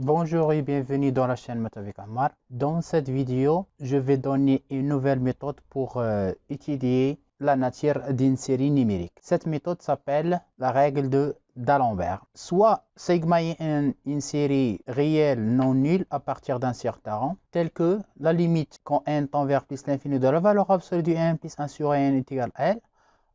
Bonjour et bienvenue dans la chaîne Maths avec Ammar. Dans cette vidéo, je vais donner une nouvelle méthode pour étudier la nature d'une série numérique. Cette méthode s'appelle la règle de d'Alembert. Soit sigma n une série réelle non nulle à partir d'un certain rang, tel que la limite quand n tend vers plus l'infini de la valeur absolue de n plus 1 sur n est égal à L.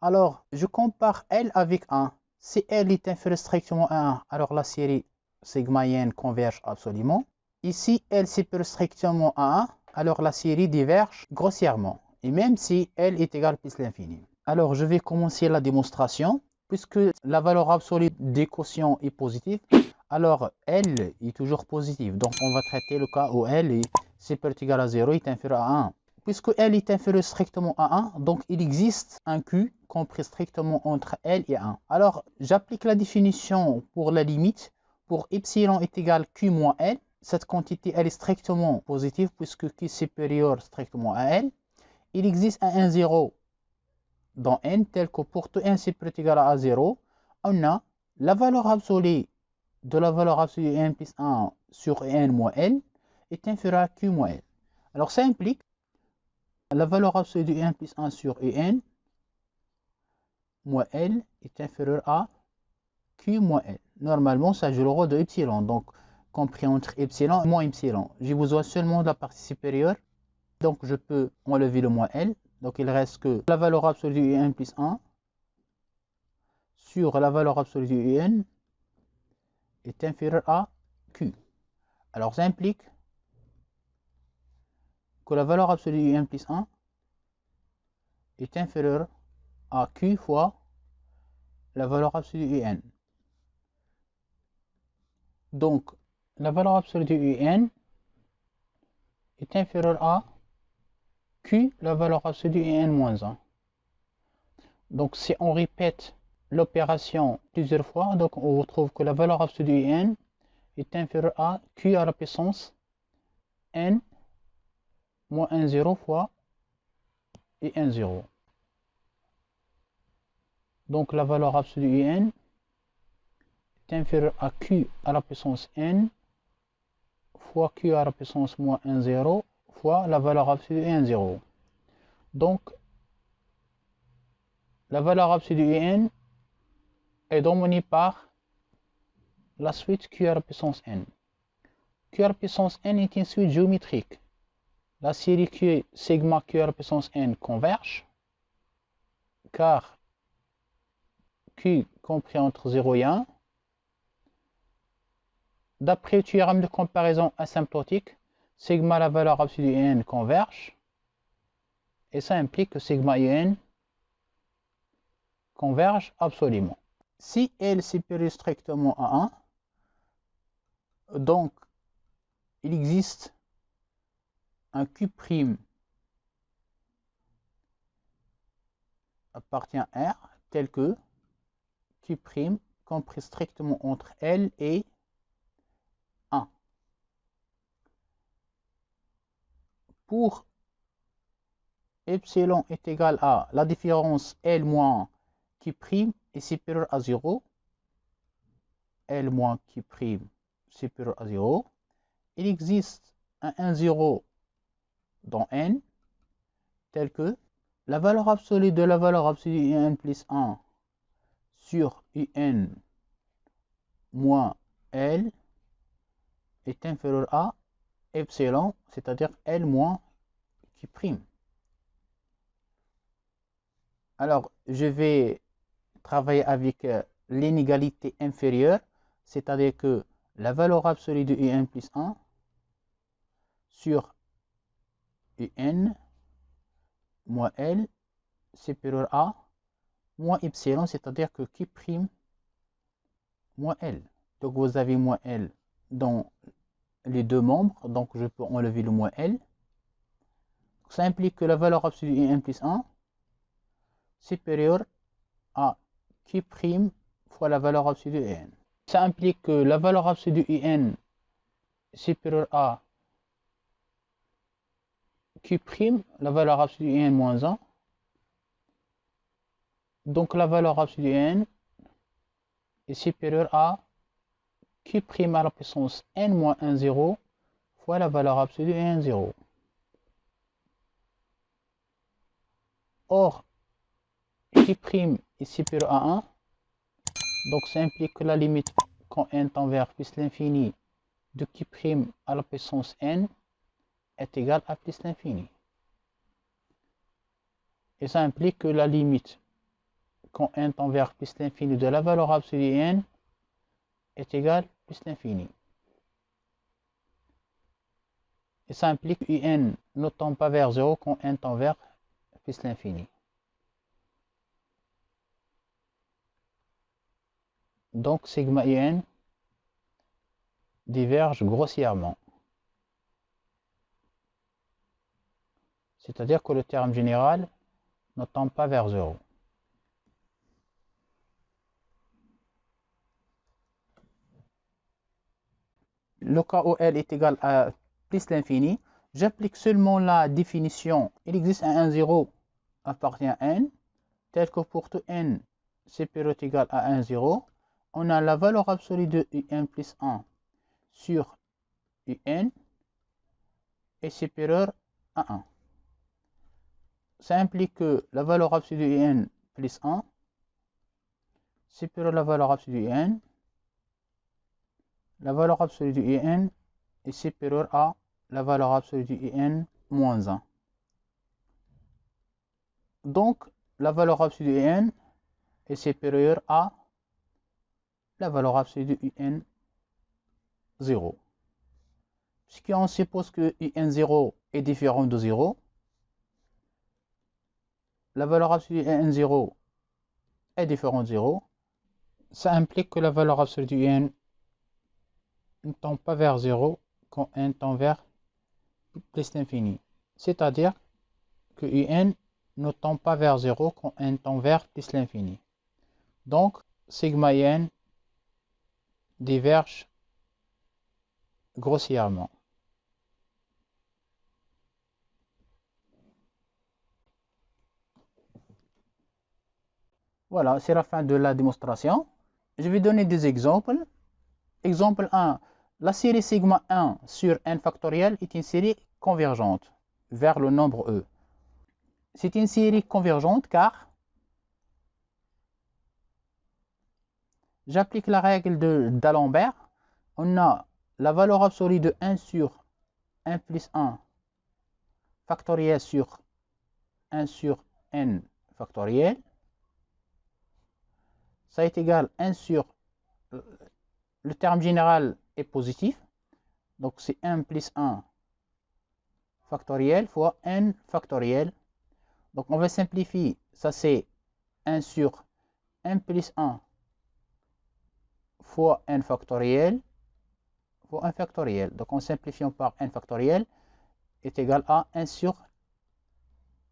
Alors, je compare L avec 1. Si L est inférieur strictement à 1, alors la série sigma n converge absolument. Ici, L supérieur strictement à 1, alors la série diverge grossièrement. Et même si L est égal plus l'infini. Alors, je vais commencer la démonstration. Puisque la valeur absolue des quotients est positive, alors L est toujours positive. Donc, on va traiter le cas où L est supérieur ou égal à 0 est inférieur à 1. Puisque L est inférieur strictement à 1, donc il existe un Q compris strictement entre L et 1. Alors, j'applique la définition pour la limite. Pour epsilon est égal à Q moins L. Cette quantité, elle est strictement positive puisque Q est supérieur strictement à L. Il existe un 0 dans n, tel que pour tout n supérieur ou égal à 0, on a la valeur absolue de la valeur absolue n plus 1 sur n moins L est inférieure à Q moins L. Alors, ça implique la valeur absolue de n plus 1 sur n moins L est inférieure à Q moins L. Normalement, ça joue le rôle de epsilon, donc compris entre epsilon et moins epsilon. J'ai besoin seulement de la partie supérieure, donc je peux enlever le moins L. Donc il reste que la valeur absolue de n plus 1 sur la valeur absolue de n est inférieure à Q. Alors ça implique que la valeur absolue de n plus 1 est inférieure à Q fois la valeur absolue de n. Donc la valeur absolue de n est inférieure à Q, la valeur absolue de n moins 1. Donc si on répète l'opération plusieurs fois, donc on retrouve que la valeur absolue de n est inférieure à Q à la puissance n moins 1 0 fois et 1 0. Donc la valeur absolue de n est inférieure à Q à la puissance n fois Q à la puissance moins 1 0 fois la valeur absolue de n 0. Donc la valeur absolue de n est dominée par la suite Q à la puissance n. Q à la puissance n est une suite géométrique. La série Q sigma Q à la puissance n converge, car Q compris entre 0 et 1. D'après le théorème de comparaison asymptotique, sigma la valeur absolue de n converge, et ça implique que sigma et n convergent absolument. Si L supérieur strictement à 1, donc il existe un Q' appartient à R, tel que Q' compris strictement entre L et 1. Pour epsilon est égal à la différence L moins Q' est supérieur à 0, L moins Q' supérieur à 0, il existe un 1 0 dans n, tel que la valeur absolue de la valeur absolue un plus 1 sur un moins L est inférieur à epsilon, c'est-à-dire L moins Q'. Alors, je vais travailler avec l'inégalité inférieure, c'est-à-dire que la valeur absolue de un plus 1 sur un moins L supérieur à moins epsilon, c'est-à-dire que Q' moins L. Donc vous avez moins L dans les deux membres, donc je peux enlever le moins L. Ça implique que la valeur absolue de n plus 1 supérieure à Q' fois la valeur absolue de n. Ça implique que la valeur absolue de n supérieure à Q', la valeur absolue de n moins 1. Donc la valeur absolue de n est supérieure à Q' à la puissance n moins 1, 0 fois la valeur absolue n, 0. Or, Q' est supérieur à 1, donc ça implique que la limite quand n tend vers plus l'infini de Q' à la puissance n est égale à plus l'infini. Et ça implique que la limite quand n tend vers plus l'infini de la valeur absolue n est égale à plus l'infini. Et ça implique que un ne tend pas vers 0 quand n tend vers plus l'infini. Donc sigma un diverge grossièrement. C'est-à-dire que le terme général ne tend pas vers 0. Le cas où L est égal à plus l'infini, j'applique seulement la définition. Il existe un 0 appartient à n, tel que pour tout n supérieur ou égal à 1, 0, on a la valeur absolue de un plus 1 sur un est supérieure à 1. Ça implique que la valeur absolue de n plus 1 supérieure à la valeur absolue de n, la valeur absolue de n est supérieure à la valeur absolue de n moins 1. Donc, la valeur absolue de n est supérieure à la valeur absolue de un 0. Puisqu'on suppose que un 0 est différent de 0, la valeur absolue de un 0 est différente de 0, ça implique que la valeur absolue de n ne tend pas vers 0 quand n tend vers plus l'infini. C'est-à-dire que un ne tend pas vers 0 quand n tend vers plus l'infini. Donc, sigma n diverge grossièrement. Voilà, c'est la fin de la démonstration. Je vais donner des exemples. Exemple 1. La série sigma 1 sur n factoriel est une série convergente vers le nombre e. C'est une série convergente car j'applique la règle d'Alembert. On a la valeur absolue de 1 sur 1 plus 1 factoriel sur 1 sur n factoriel. Ça est égal à 1 sur... Le terme général est positif. Donc c'est 1 plus 1 factoriel fois n factoriel. Donc on va simplifier. Ça c'est 1 sur 1 plus 1 fois n factoriel fois 1 factoriel. Donc en simplifiant par n factoriel est égal à 1 sur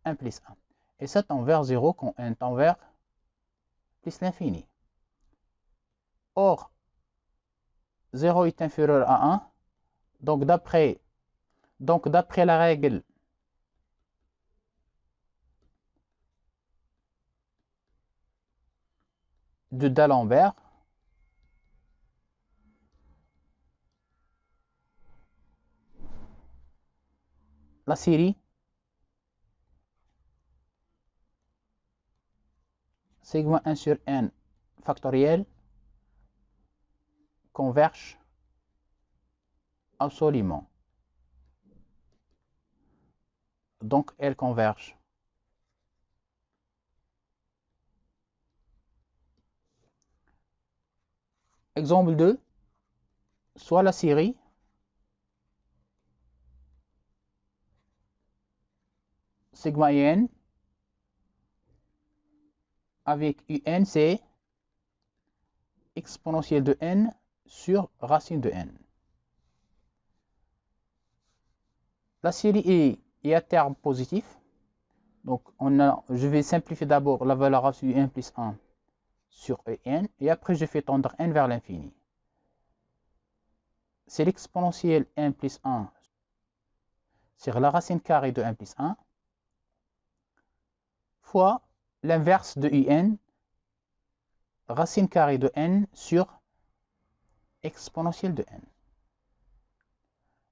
1 plus 1. Et ça tend vers 0 quand n tend vers plus l'infini. Or, 0 est inférieur à 1. Donc d'après la règle de d'Alembert, la série sigma 1 sur n factoriel converge absolument. Donc elle converge. Exemple 2, soit la série sigma n avec un c'est exponentielle de n sur racine de n. La série est à terme positif. Donc je vais simplifier d'abord la valeur absolue 1 plus 1 sur n et après je fais tendre n vers l'infini. C'est l'exponentielle 1 plus 1 sur la racine carrée de 1 plus 1 fois l'inverse de un, racine carrée de n sur exponentielle de n.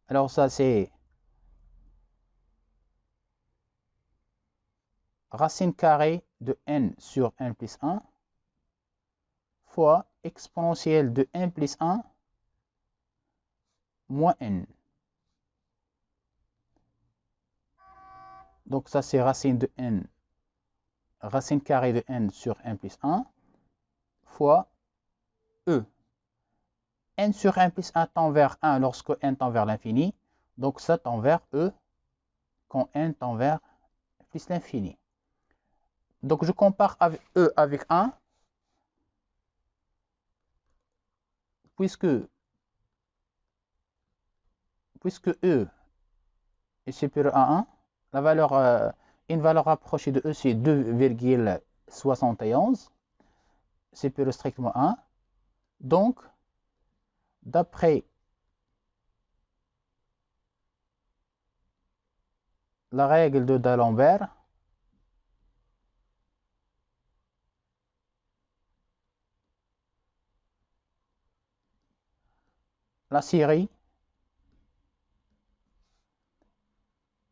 Alors ça c'est racine carrée de n sur n plus 1 fois exponentielle de n plus 1 moins n. Donc ça c'est racine de n, racine carrée de n sur n plus 1 fois e. N sur n plus 1 tend vers 1 lorsque n tend vers l'infini. Donc ça tend vers e quand n tend vers plus l'infini. Donc je compare avec e avec 1. Puisque e est supérieur à 1, la valeur, une valeur rapprochée de e c'est 2,71, supérieur strictement à 1. Donc, d'après la règle de D'Alembert, la série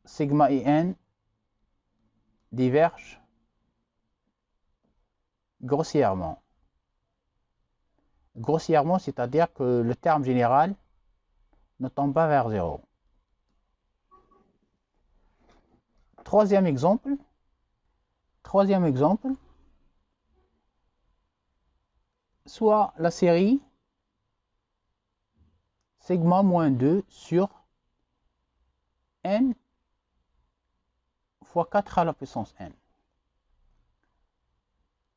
sigma in diverge grossièrement. Grossièrement, c'est-à-dire que le terme général ne tend pas vers 0. Troisième exemple, soit la série sigma moins 2 sur n fois 4 à la puissance n.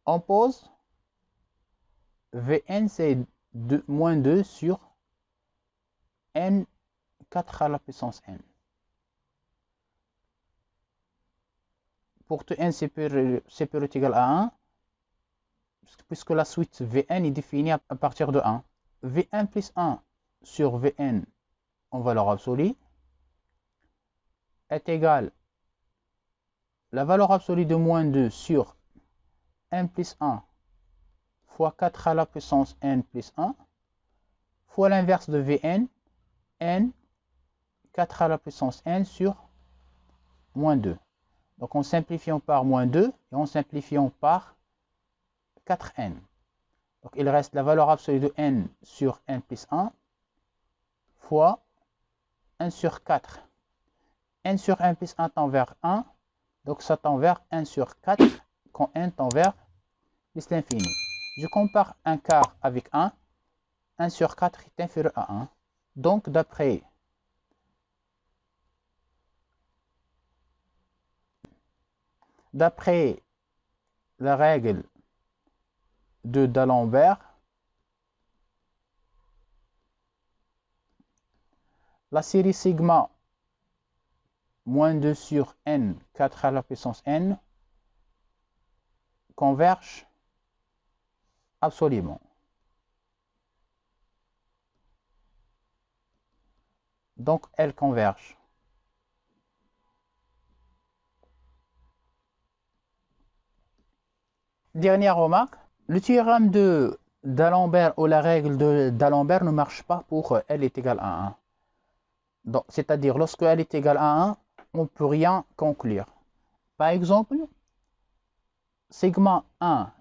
On pose Vn c'est moins 2 sur n 4 à la puissance n. Pour tout n supérieur ou égal à 1, puisque la suite Vn est définie à partir de 1. Vn plus 1 sur Vn en valeur absolue est égal la valeur absolue de moins 2 sur n plus 1 fois 4 à la puissance n plus 1 fois l'inverse de Vn, n 4 à la puissance n sur moins 2. Donc en simplifiant par moins 2 et en simplifiant par 4n. Donc il reste la valeur absolue de n sur n plus 1 fois 1 sur 4. n sur n plus 1 tend vers 1, donc ça tend vers 1 sur 4 quand n tend vers plus l'infini. Je compare un quart avec 1. 1 sur 4 est inférieur à 1. Donc d'après la règle de D'Alembert, la série sigma moins 2 sur n 4 à la puissance n converge absolument. Donc elles convergent. Dernière remarque, le théorème de D'Alembert ou la règle de D'Alembert ne marche pas pour L est égal à 1. C'est-à-dire lorsque L est égal à 1, on ne peut rien conclure. Par exemple, sigma 1,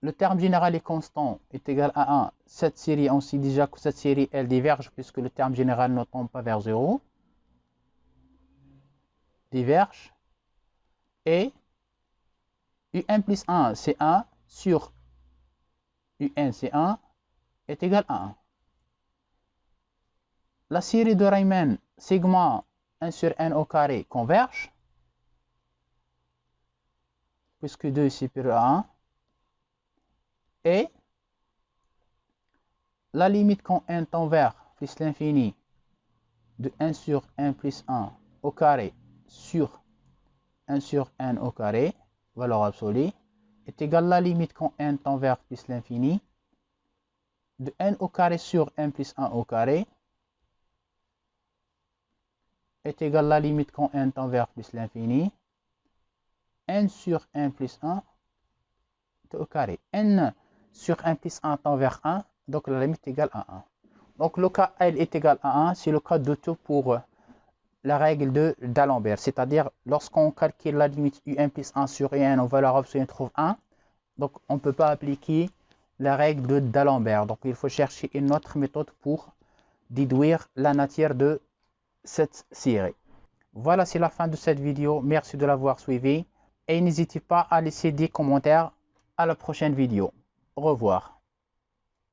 le terme général est constant, est égal à 1. Cette série, on sait déjà que cette série, elle diverge puisque le terme général ne tend pas vers 0. Diverge. Et un plus 1, c'est 1 sur un, c'est 1, est égal à 1. La série de Riemann, sigma 1 sur n au carré, converge, puisque 2 est supérieur à 1. Et la limite quand n tend vers plus l'infini de 1 sur n plus 1 au carré sur 1 sur n au carré, valeur absolue, est égale à la limite quand n tend vers plus l'infini de n au carré sur n plus 1 au carré est égale à la limite quand n tend vers plus l'infini n sur n plus 1 au carré. N sur n plus 1 tend vers 1, Donc la limite est égale à 1. Donc le cas L est égal à 1, c'est le cas de tout pour la règle d'Alembert. C'est-à-dire lorsqu'on calcule la limite un plus 1 sur un en valeur absolue, on trouve 1. Donc on ne peut pas appliquer la règle d'Alembert. Donc il faut chercher une autre méthode pour déduire la nature de cette série. Voilà, c'est la fin de cette vidéo. Merci de l'avoir suivi. Et n'hésitez pas à laisser des commentaires. À la prochaine vidéo. Au revoir.